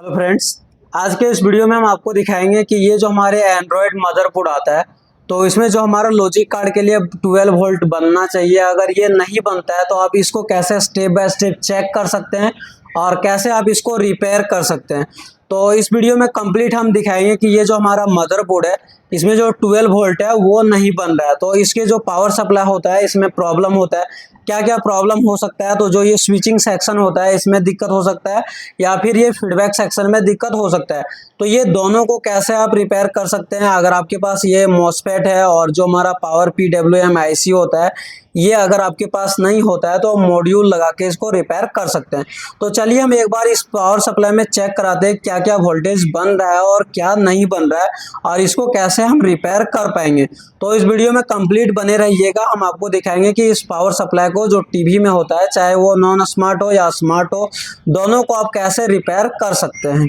Hello friends, आज के इस वीडियो में हम आपको दिखाएंगे कि ये जो हमारे एंड्रॉयड मदरबोर्ड आता है तो इसमें जो हमारा लॉजिक कार्ड के लिए 12 वोल्ट बनना चाहिए, अगर ये नहीं बनता है तो आप इसको कैसे स्टेप बाय स्टेप चेक कर सकते हैं और कैसे आप इसको रिपेयर कर सकते हैं। तो इस वीडियो में कंप्लीट हम दिखाएंगे कि ये जो हमारा मदरबोर्ड है इसमें जो 12 वोल्ट है वो नहीं बन रहा है, तो इसके जो पावर सप्लाई होता है इसमें प्रॉब्लम होता है। क्या क्या प्रॉब्लम हो सकता है, तो जो ये स्विचिंग सेक्शन होता है इसमें दिक्कत हो सकता है या फिर ये फीडबैक सेक्शन में दिक्कत हो सकता है। तो ये दोनों को कैसे आप रिपेयर कर सकते हैं, अगर आपके पास ये मॉसफेट है और जो हमारा पावर PWM IC होता है ये अगर आपके पास नहीं होता है तो मॉड्यूल लगा के इसको रिपेयर कर सकते हैं। तो चलिए हम एक बार इस पावर सप्लाई में चेक कराते हैं क्या क्या वोल्टेज बन रहा है और क्या नहीं बन रहा है और इसको कैसे हम रिपेयर कर पाएंगे। तो इस वीडियो में कंप्लीट बने रहिएगा, हम आपको दिखाएंगे कि इस पावर सप्लाई को जो टीवी में होता है चाहे वो नॉन स्मार्ट हो या स्मार्ट हो, दोनों को आप कैसे रिपेयर कर सकते हैं।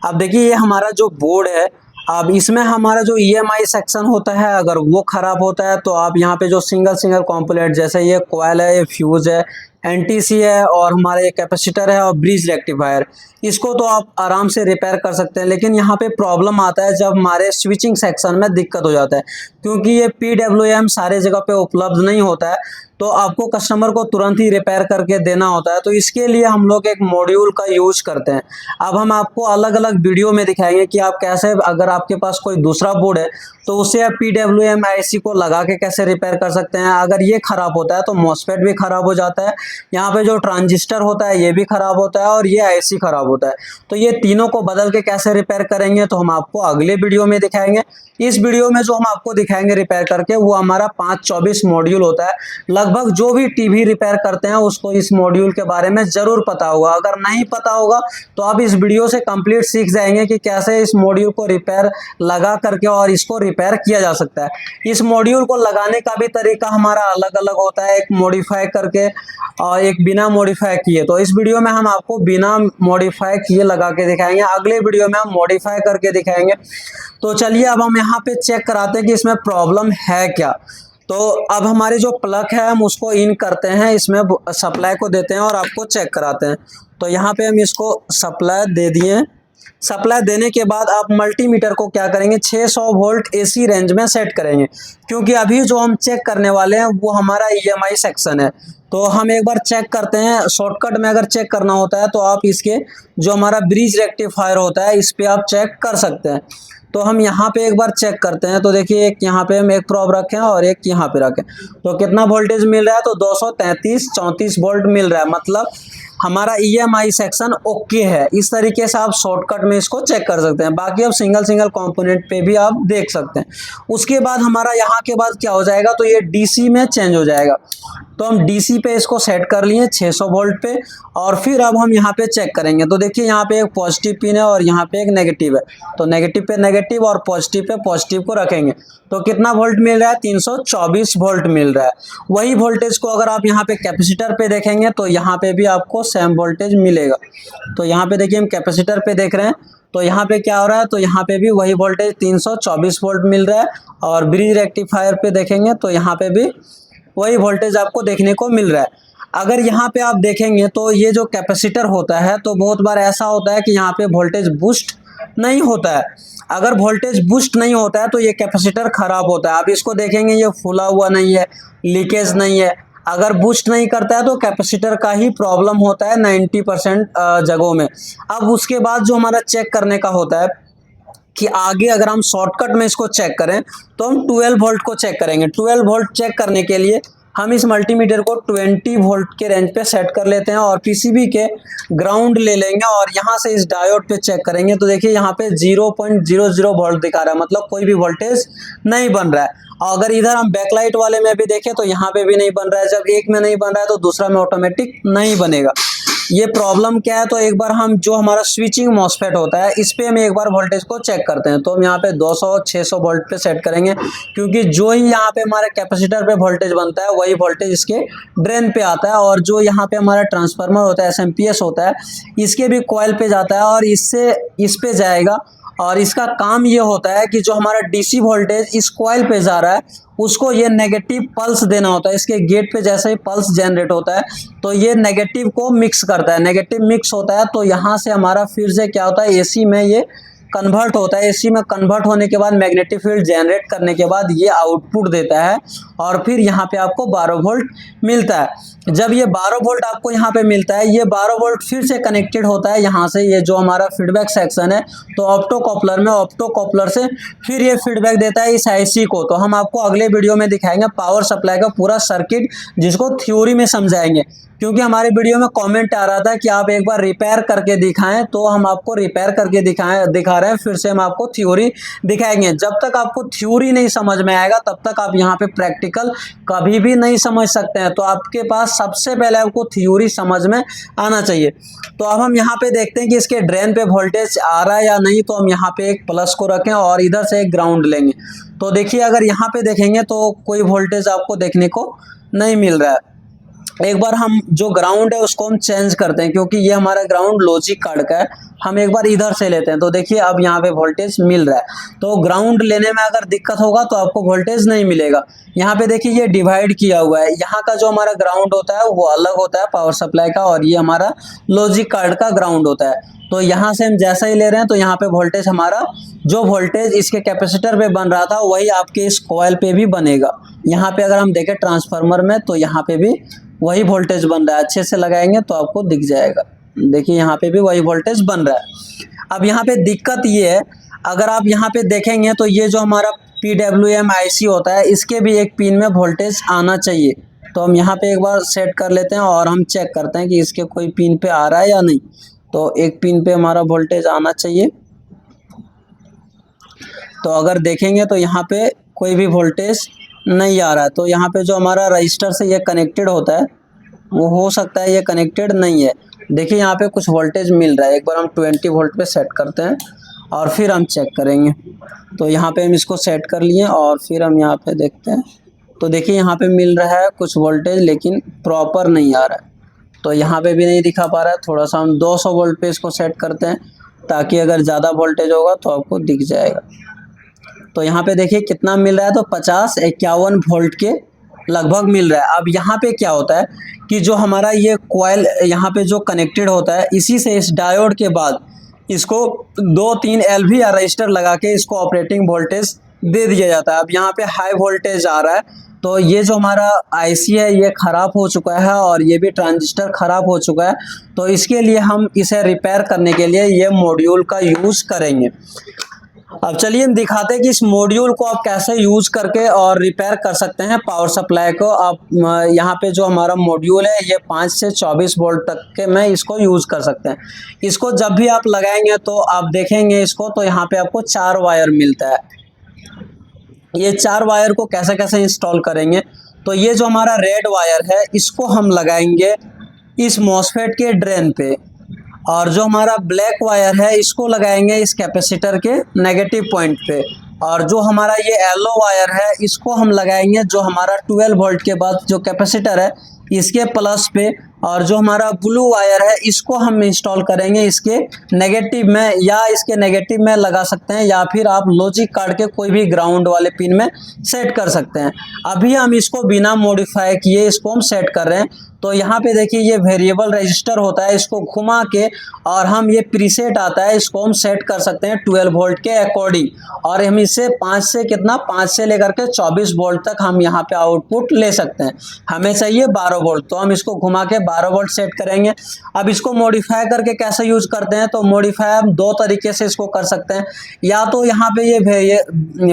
अब देखिए ये हमारा जो बोर्ड है, अब इसमें हमारा जो EMI सेक्शन होता है अगर वो ख़राब होता है तो आप यहाँ पे जो सिंगल कंपोनेंट जैसे ये कॉइल है, ये फ्यूज़ है, NTC है और हमारा ये कैपेसिटर है और ब्रिज रेक्टिफायर, इसको तो आप आराम से रिपेयर कर सकते हैं। लेकिन यहाँ पे प्रॉब्लम आता है जब हमारे स्विचिंग सेक्शन में दिक्कत हो जाता है, क्योंकि ये PWM सारे जगह पे उपलब्ध नहीं होता है तो आपको कस्टमर को तुरंत ही रिपेयर करके देना होता है। तो इसके लिए हम लोग एक मॉड्यूल का यूज करते हैं। अब हम आपको अलग अलग वीडियो में दिखाएंगे कि आप कैसे, अगर आपके पास कोई दूसरा बोर्ड है तो उसे आप PWM IC को लगा के कैसे रिपेयर कर सकते हैं। अगर ये ख़राब होता है तो मॉसफेट भी ख़राब हो जाता है, यहाँ पे जो ट्रांजिस्टर होता है ये भी ख़राब होता है और ये IC ख़राब होता है। तो ये तीनों को बदल के कैसे रिपेयर करेंगे तो हम आपको अगले वीडियो में दिखाएंगे। इस वीडियो में जो हम आपको दिखाएंगे रिपेयर करके वो हमारा 524 मॉड्यूल होता है। लगभग जो भी टीवी रिपेयर करते हैं उसको इस मॉड्यूल के बारे में ज़रूर पता होगा, अगर नहीं पता होगा तो आप इस वीडियो से कंप्लीट सीख जाएंगे कि कैसे इस मॉड्यूल को रिपेयर लगा करके और इसको रिपेयर किया जा सकता है। इस मॉड्यूल को लगाने का भी तरीका हमारा अलग अलग होता है, एक मॉडिफाई करके और एक बिना मॉडिफाई किए। तो इस वीडियो में हम आपको बिना मॉडिफाई किए लगा के दिखाएंगे, अगले वीडियो में हम मॉडिफाई करके दिखाएंगे। तो चलिए अब हम यहाँ पे चेक कराते हैं कि इसमें प्रॉब्लम है क्या। तो अब हमारे जो प्लग है हम उसको इन करते हैं, इसमें सप्लाई को देते हैं और आपको चेक कराते हैं। तो यहाँ पे हम इसको सप्लाई दे दिए। सप्लाई देने के बाद आप मल्टीमीटर को क्या करेंगे, 600 वोल्ट AC रेंज में सेट करेंगे, क्योंकि अभी जो हम चेक करने वाले हैं वो हमारा EMI सेक्शन है। तो हम एक बार चेक करते हैं, शॉर्टकट में अगर चेक करना होता है तो आप इसके जो हमारा ब्रिज रेक्टिफायर होता है इस पर आप चेक कर सकते हैं। तो हम यहाँ पे एक बार चेक करते हैं। तो देखिए एक यहाँ पे हम एक प्रोब रखें और एक यहाँ पे रखें, तो कितना वोल्टेज मिल रहा है, तो 233-34 वोल्ट मिल रहा है, मतलब हमारा EMI सेक्शन ओके है। इस तरीके से आप शॉर्टकट में इसको चेक कर सकते हैं। बाकी आप सिंगल कंपोनेंट पे भी आप देख सकते हैं। उसके बाद हमारा यहाँ के बाद क्या हो जाएगा, तो ये DC में चेंज हो जाएगा। तो हम DC पे इसको सेट कर लिए 600 वोल्ट पे और फिर अब हम यहाँ पे चेक करेंगे। तो देखिए यहाँ पे एक पॉजिटिव पिन है और यहाँ पे एक नेगेटिव है, तो नेगेटिव पे नेगेटिव और पॉजिटिव पे पॉजिटिव को रखेंगे। तो कितना वोल्ट मिल रहा है, 324 वोल्ट मिल रहा है। वही वोल्टेज को अगर आप यहाँ पे कैपेसिटर पे देखेंगे तो यहाँ पे भी आपको सेम वोल्टेज मिलेगा। तो यहाँ पे देखिए हम कैपेसिटर पे देख रहे हैं तो यहाँ पे क्या हो रहा है, तो यहाँ पे भी वही वोल्टेज 324 वोल्ट मिल रहा है। और ब्रिज रेक्टिफायर पे देखेंगे तो यहाँ पे भी वही वोल्टेज आपको देखने को मिल रहा है। अगर यहाँ पे आप देखेंगे तो ये जो कैपेसिटर होता है तो बहुत बार ऐसा होता है कि यहाँ पे वोल्टेज बूस्ट नहीं होता है। अगर वोल्टेज बूस्ट नहीं होता है तो ये कैपेसिटर खराब होता है। आप इसको देखेंगे ये फूला हुआ नहीं है, लीकेज नहीं है। अगर बूस्ट नहीं करता है तो कैपेसिटर का ही प्रॉब्लम होता है 90% जगहों में। अब उसके बाद जो हमारा चेक करने का होता है कि आगे अगर हम शॉर्टकट में इसको चेक करें तो हम 12 वोल्ट को चेक करेंगे। 12 वोल्ट चेक करने के लिए हम इस मल्टीमीटर को 20 वोल्ट के रेंज पे सेट कर लेते हैं और PCB के ग्राउंड ले लेंगे और यहाँ से इस डायोड पे चेक करेंगे। तो देखिए यहाँ पे 0.00 वोल्ट दिखा रहा है, मतलब कोई भी वोल्टेज नहीं बन रहा है। और अगर इधर हम बैकलाइट वाले में भी देखें तो यहाँ पे भी नहीं बन रहा है। जब एक में नहीं बन रहा है तो दूसरा में ऑटोमेटिक नहीं बनेगा। ये प्रॉब्लम क्या है, तो एक बार हम जो हमारा स्विचिंग मॉसफेट होता है इस पे हम एक बार वोल्टेज को चेक करते हैं। तो हम यहाँ पे 200-600 वोल्ट पे सेट करेंगे, क्योंकि जो ही यहाँ पे हमारे कैपेसिटर पे वोल्टेज बनता है वही वोल्टेज इसके ड्रेन पे आता है। और जो यहाँ पे हमारा ट्रांसफार्मर होता है SMPS होता है, इसके भी कॉइल पे जाता है और इससे इस पे जाएगा और इसका काम ये होता है कि जो हमारा डीसी वोल्टेज इस कॉइल पे जा रहा है उसको ये नेगेटिव पल्स देना होता है। इसके गेट पे जैसे ही पल्स जनरेट होता है तो ये नेगेटिव को मिक्स करता है, नेगेटिव मिक्स होता है तो यहाँ से हमारा फिर से क्या होता है, एसी में ये कन्वर्ट होता है। एसी में कन्वर्ट होने के बाद मैग्नेटिक फील्ड जनरेट करने के बाद ये आउटपुट देता है और फिर यहाँ पे आपको 12 वोल्ट मिलता है। जब ये 12 वोल्ट आपको यहाँ पे मिलता है, ये 12 वोल्ट फिर से कनेक्टेड होता है यहाँ से, ये जो हमारा फीडबैक सेक्शन है तो ऑप्टोकॉपलर में, ऑप्टोकॉपलर से फिर ये फीडबैक देता है इस आईसी को। तो हम आपको अगले वीडियो में दिखाएंगे पावर सप्लाई का पूरा सर्किट, जिसको थ्योरी में समझाएंगे, क्योंकि हमारे वीडियो में कमेंट आ रहा था कि आप एक बार रिपेयर करके दिखाएं, तो हम आपको रिपेयर करके दिखा रहे हैं। फिर से हम आपको थ्योरी दिखाएंगे। जब तक आपको थ्योरी नहीं समझ में आएगा तब तक आप यहाँ पे प्रैक्टिकल कभी भी नहीं समझ सकते हैं। तो आपके पास सबसे पहले आपको थ्योरी समझ में आना चाहिए। तो अब हम यहाँ पे देखते हैं कि इसके ड्रेन पे वोल्टेज आ रहा है या नहीं। तो हम यहाँ पे एक प्लस को रखें और इधर से एक ग्राउंड लेंगे। तो देखिए अगर यहाँ पे देखेंगे तो कोई वोल्टेज आपको देखने को नहीं मिल रहा है। एक बार हम जो ग्राउंड है उसको हम चेंज करते हैं, क्योंकि ये हमारा ग्राउंड लॉजिक कार्ड का है। हम एक बार इधर से लेते हैं तो देखिए अब यहाँ पे वोल्टेज मिल रहा है। तो ग्राउंड लेने में अगर दिक्कत होगा तो आपको वोल्टेज नहीं मिलेगा। यहाँ पे देखिए ये डिवाइड किया हुआ है, यहाँ का जो हमारा ग्राउंड होता है वो अलग होता है पावर सप्लाई का, और ये हमारा लॉजिक कार्ड का ग्राउंड होता है। तो यहाँ से हम जैसा ही ले रहे हैं तो यहाँ पे वोल्टेज हमारा, जो वोल्टेज इसके कैपेसिटर पे बन रहा था वही आपके इस कॉइल पे भी बनेगा। यहाँ पे अगर हम देखें ट्रांसफार्मर में तो यहाँ पे भी वही वोल्टेज बन रहा है। अच्छे से लगाएंगे तो आपको दिख जाएगा। देखिए यहाँ पे भी वही वोल्टेज बन रहा है। अब यहाँ पे दिक्कत ये है, अगर आप यहाँ पे देखेंगे तो ये जो हमारा PWM IC होता है इसके भी एक पिन में वोल्टेज आना चाहिए। तो हम यहाँ पे एक बार सेट कर लेते हैं और हम चेक करते हैं कि इसके कोई पिन पे आ रहा है या नहीं। तो एक पिन पे हमारा वोल्टेज आना चाहिए। तो अगर देखेंगे तो यहाँ पे कोई भी वोल्टेज नहीं आ रहा है। तो यहाँ पे जो हमारा रजिस्टर से ये कनेक्टेड होता है वो हो सकता है ये कनेक्टेड नहीं है। देखिए यहाँ पे कुछ वोल्टेज मिल रहा है। एक बार हम 20 वोल्ट पे सेट करते हैं और फिर हम चेक करेंगे। तो यहाँ पे हम इसको सेट कर लिए और फिर हम यहाँ पे देखते हैं तो देखिए यहाँ पे मिल रहा है कुछ वोल्टेज, लेकिन प्रॉपर नहीं आ रहा है। तो यहाँ पे भी नहीं दिखा पा रहा है। थोड़ा सा हम 200 वोल्ट पे इसको सेट करते हैं ताकि अगर ज़्यादा वोल्टेज होगा तो आपको दिख जाएगा। तो यहाँ पे देखिए कितना मिल रहा है, तो 50-51 वोल्ट के लगभग मिल रहा है। अब यहाँ पे क्या होता है कि जो हमारा ये कॉइल यहाँ पे जो कनेक्टेड होता है, इसी से इस डायोड के बाद इसको 2-3 LV या रजिस्टर लगा के इसको ऑपरेटिंग वोल्टेज दे दिया जाता है। अब यहाँ पे हाई वोल्टेज आ रहा है तो ये जो हमारा IC है ये ख़राब हो चुका है और ये भी ट्रांजिस्टर ख़राब हो चुका है। तो इसके लिए हम इसे रिपेयर करने के लिए ये मॉड्यूल का यूज़ करेंगे। अब चलिए हम दिखाते हैं कि इस मॉड्यूल को आप कैसे यूज़ करके और रिपेयर कर सकते हैं पावर सप्लाई को। आप यहाँ पे जो हमारा मॉड्यूल है ये 5 से 24 वोल्ट तक के में इसको यूज़ कर सकते हैं। इसको जब भी आप लगाएंगे तो आप देखेंगे इसको तो यहाँ पे आपको 4 वायर मिलता है। ये 4 वायर को कैसे कैसे इंस्टॉल करेंगे, तो ये जो हमारा रेड वायर है इसको हम लगाएंगे इस मॉसफेट के ड्रेन पे, और जो हमारा ब्लैक वायर है इसको लगाएंगे इस कैपेसिटर के नेगेटिव पॉइंट पे, और जो हमारा ये येलो वायर है इसको हम लगाएंगे जो हमारा 12 वोल्ट के बाद जो कैपेसिटर है इसके प्लस पे, और जो हमारा ब्लू वायर है इसको हम इंस्टॉल करेंगे इसके नेगेटिव में, या इसके नेगेटिव में लगा सकते हैं या फिर आप लॉजिक कार्ड के कोई भी ग्राउंड वाले पिन में सेट कर सकते हैं। अभी हम इसको बिना मॉडिफाई किए इसको हम सेट कर रहे हैं। तो यहाँ पे देखिए ये वेरिएबल रजिस्टर होता है, इसको घुमा के और हम ये प्रीसेट आता है इसको हम सेट कर सकते हैं 12 वोल्ट के अकॉर्डिंग, और हम इससे 5 से लेकर के 24 वोल्ट तक हम यहाँ पे आउटपुट ले सकते हैं। हमें चाहिए 12 वोल्ट, तो हम इसको घुमा के 12 वोल्ट सेट करेंगे। अब इसको मॉडिफाई करके कैसे यूज करते हैं, तो मॉडिफाई हम 2 तरीके से इसको कर सकते हैं। या तो यहाँ पे ये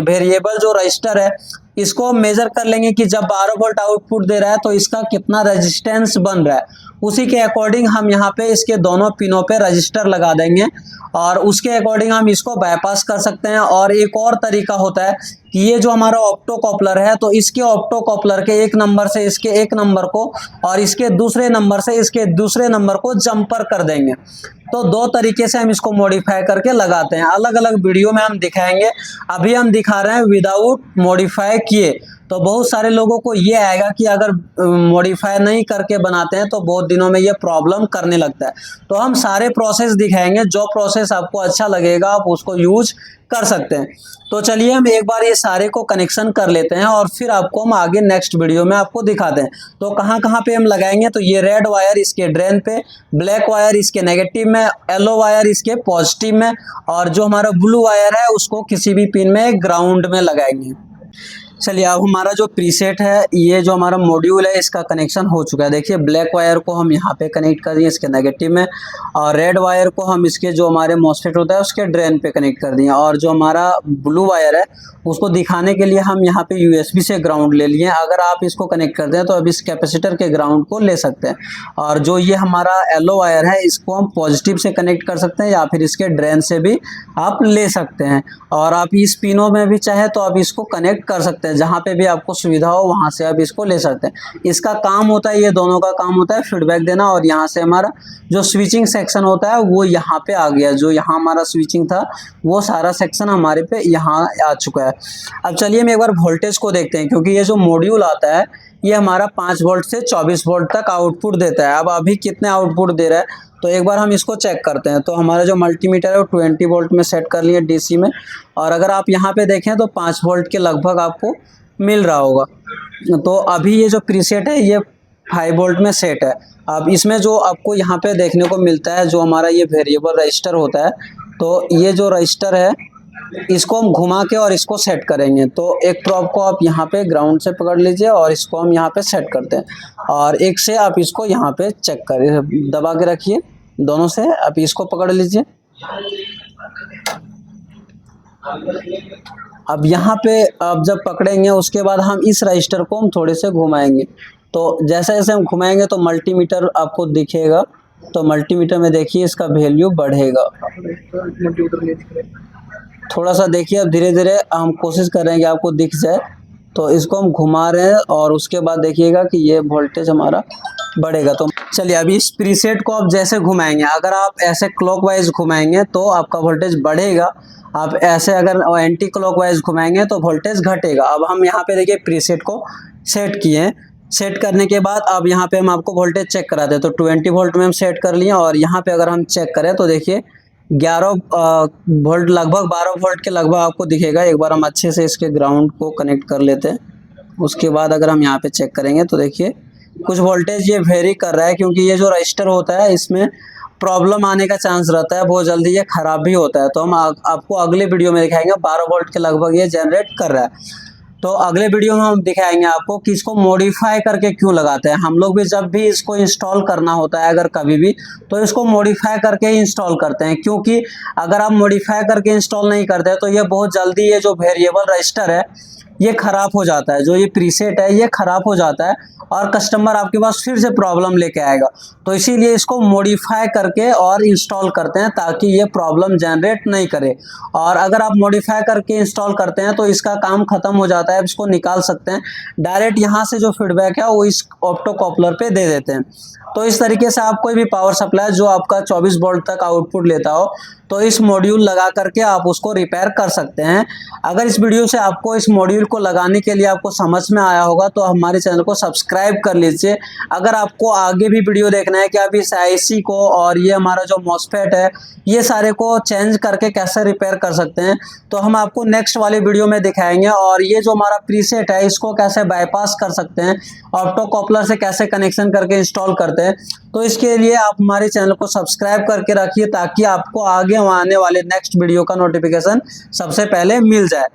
वेरिएबल जो रजिस्टर है इसको मेजर कर लेंगे कि जब 12 वोल्ट आउटपुट दे रहा है तो इसका कितना रेजिस्टेंस बन रहा है, उसी के अकॉर्डिंग हम यहाँ पे इसके दोनों पिनों पे रजिस्टर लगा देंगे और उसके अकॉर्डिंग हम इसको बाईपास कर सकते हैं। और एक और तरीका होता है कि ये जो हमारा ऑप्टोकॉपलर है तो इसके ऑप्टोकॉपलर के एक नंबर से इसके एक नंबर को और इसके दूसरे नंबर से इसके दूसरे नंबर को जंपर कर देंगे। तो 2 तरीके से हम इसको मॉडिफाई करके लगाते हैं। अलग अलग वीडियो में हम दिखाएंगे, अभी हम दिखा रहे हैं विदाउट मॉडिफाई किए। तो बहुत सारे लोगों को ये आएगा कि अगर मॉडिफाई नहीं करके बनाते हैं तो बहुत दिनों में ये प्रॉब्लम करने लगता है। तो हम सारे प्रोसेस दिखाएंगे, जो प्रोसेस आपको अच्छा लगेगा आप उसको यूज कर सकते हैं। तो चलिए हम एक बार ये सारे को कनेक्शन कर लेते हैं और फिर आपको हम आगे नेक्स्ट वीडियो में आपको दिखाते हैं। तो कहाँ कहाँ पे हम लगाएंगे, तो ये रेड वायर इसके ड्रेन पे, ब्लैक वायर इसके नेगेटिव में, येलो वायर इसके पॉजिटिव में, और जो हमारा ब्लू वायर है उसको किसी भी पिन में ग्राउंड में लगाएंगे। चलिए अब हमारा जो प्रीसेट है, ये जो हमारा मॉड्यूल है इसका कनेक्शन हो चुका है। देखिए ब्लैक वायर को हम यहाँ पे कनेक्ट कर दिए इसके नेगेटिव में, और रेड वायर को हम इसके जो हमारे मॉसफेट होता है उसके ड्रेन पे कनेक्ट कर दिए, और जो हमारा ब्लू वायर है उसको दिखाने के लिए हम यहाँ पे यूएसबी से ग्राउंड ले लिए। अगर आप इसको कनेक्ट करते हैं तो अब इस कैपेसिटर के ग्राउंड को ले सकते हैं। और जो ये हमारा येलो वायर है इसको हम पॉजिटिव से कनेक्ट कर सकते हैं या फिर इसके ड्रेन से भी आप ले सकते हैं। और आप इस पिनों में भी चाहे तो आप इसको कनेक्ट कर सकते हैं, जहाँ पे भी आपको सुविधा हो वहाँ से आप इसको ले सकते हैं। इसका काम होता है, ये दोनों का काम होता है फीडबैक देना, और यहाँ से हमारा जो स्विचिंग सेक्शन होता है वो यहाँ पे आ गया। जो यहाँ हमारा स्विचिंग था वो सारा सेक्शन हमारे पे यहाँ आ चुका है। अब चलिए हम एक बार वोल्टेज को देखते हैं, क्योंकि ये जो मॉड्यूल आता है ये हमारा 5 वोल्ट से 24 वोल्ट तक आउटपुट देता है। अब अभी कितने आउटपुट दे रहा है तो एक बार हम इसको चेक करते हैं। तो हमारा जो मल्टीमीटर है वो 20 वोल्ट में सेट कर लिए डीसी में, और अगर आप यहाँ पे देखें तो 5 वोल्ट के लगभग आपको मिल रहा होगा। तो अभी ये जो प्रीसेट है ये 5 वोल्ट में सेट है। अब इसमें जो आपको यहाँ पे देखने को मिलता है जो हमारा ये वेरिएबल रजिस्टर होता है, तो ये जो रजिस्टर है इसको हम घुमा के और इसको सेट करेंगे। तो एक प्रोब को आप यहाँ पे ग्राउंड से पकड़ लीजिए और इसको हम यहाँ पे सेट करते हैं, और एक से आप इसको यहाँ पे चेक करिए, दबा के रखिए दोनों से, आप इसको पकड़ लीजिए। अब यहाँ पे आप जब पकड़ेंगे उसके बाद हम इस रजिस्टर को हम थोड़े से घुमाएंगे। तो जैसे जैसे हम घुमाएंगे तो मल्टीमीटर आपको दिखेगा, तो मल्टीमीटर में देखिए इसका वैल्यू बढ़ेगा। थोड़ा सा देखिए, अब धीरे धीरे हम कोशिश कर रहे हैं कि आपको दिख जाए। तो इसको हम घुमा रहे हैं और उसके बाद देखिएगा कि ये वोल्टेज हमारा बढ़ेगा। तो चलिए अभी इस प्रीसेट को आप जैसे घुमाएंगे, अगर आप ऐसे क्लॉकवाइज घुमाएंगे तो आपका वोल्टेज बढ़ेगा, आप ऐसे अगर एंटी क्लॉकवाइज घुमाएंगे तो वोल्टेज घटेगा। अब हम यहाँ पे देखिए प्रीसेट को सेट किए हैं। सेट करने के बाद अब यहाँ पे हम आपको वोल्टेज चेक कराते हैं। तो 20 वोल्ट में हम सेट कर लिए, और यहाँ पे अगर हम चेक करें तो देखिए 11 वोल्ट, लगभग 12 वोल्ट के लगभग आपको दिखेगा। एक बार हम अच्छे से इसके ग्राउंड को कनेक्ट कर लेते हैं। उसके बाद अगर हम यहाँ पे चेक करेंगे तो देखिए कुछ वोल्टेज ये वेरी कर रहा है, क्योंकि ये जो रजिस्टर होता है इसमें प्रॉब्लम आने का चांस रहता है, बहुत जल्दी ये ख़राब भी होता है। तो हम आपको अगले वीडियो में दिखाएंगे। 12 वोल्ट के लगभग ये जनरेट कर रहा है। तो अगले वीडियो में हम दिखाएंगे आपको कि इसको मॉडिफाई करके क्यों लगाते हैं। हम लोग भी जब भी इसको इंस्टॉल करना होता है अगर कभी भी, तो इसको मॉडिफाई करके ही इंस्टॉल करते हैं, क्योंकि अगर आप मॉडिफाई करके इंस्टॉल नहीं करते तो ये बहुत जल्दी ये जो वेरिएबल रजिस्टर है ये ख़राब हो जाता है, जो ये प्रीसेट है ये ख़राब हो जाता है और कस्टमर आपके पास फिर से प्रॉब्लम लेके आएगा। तो इसीलिए इसको मॉडिफाई करके और इंस्टॉल करते हैं ताकि ये प्रॉब्लम जनरेट नहीं करे। और अगर आप मॉडिफाई करके इंस्टॉल करते हैं तो इसका काम ख़त्म हो जाता है, इसको निकाल सकते हैं डायरेक्ट, यहाँ से जो फीडबैक है वो इस ऑप्टो कॉपलर पे दे देते हैं। तो इस तरीके से आप कोई भी पावर सप्लाई जो आपका 24 वोल्ट तक आउटपुट लेता हो तो इस मॉड्यूल लगा करके आप उसको रिपेयर कर सकते हैं। अगर इस वीडियो से आपको इस मॉड्यूल को लगाने के लिए आपको समझ में आया होगा तो हमारे चैनल को सब्सक्राइब कर लीजिए। अगर आपको आगे भी वीडियो देखना है कि आप इस आईसी को और ये हमारा जो मॉसफेट है ये सारे को चेंज करके कैसे रिपेयर कर सकते हैं, तो हम आपको नेक्स्ट वाले वीडियो में दिखाएंगे। और ये जो हमारा प्रीसेट है इसको कैसे बाईपास कर सकते हैं, ऑप्टो कॉपलर से कैसे कनेक्शन करके इंस्टॉल करते हैं, तो इसके लिए आप हमारे चैनल को सब्सक्राइब करके रखिए ताकि आपको आगे आने वाले नेक्स्ट वीडियो का नोटिफिकेशन सबसे पहले मिल जाए।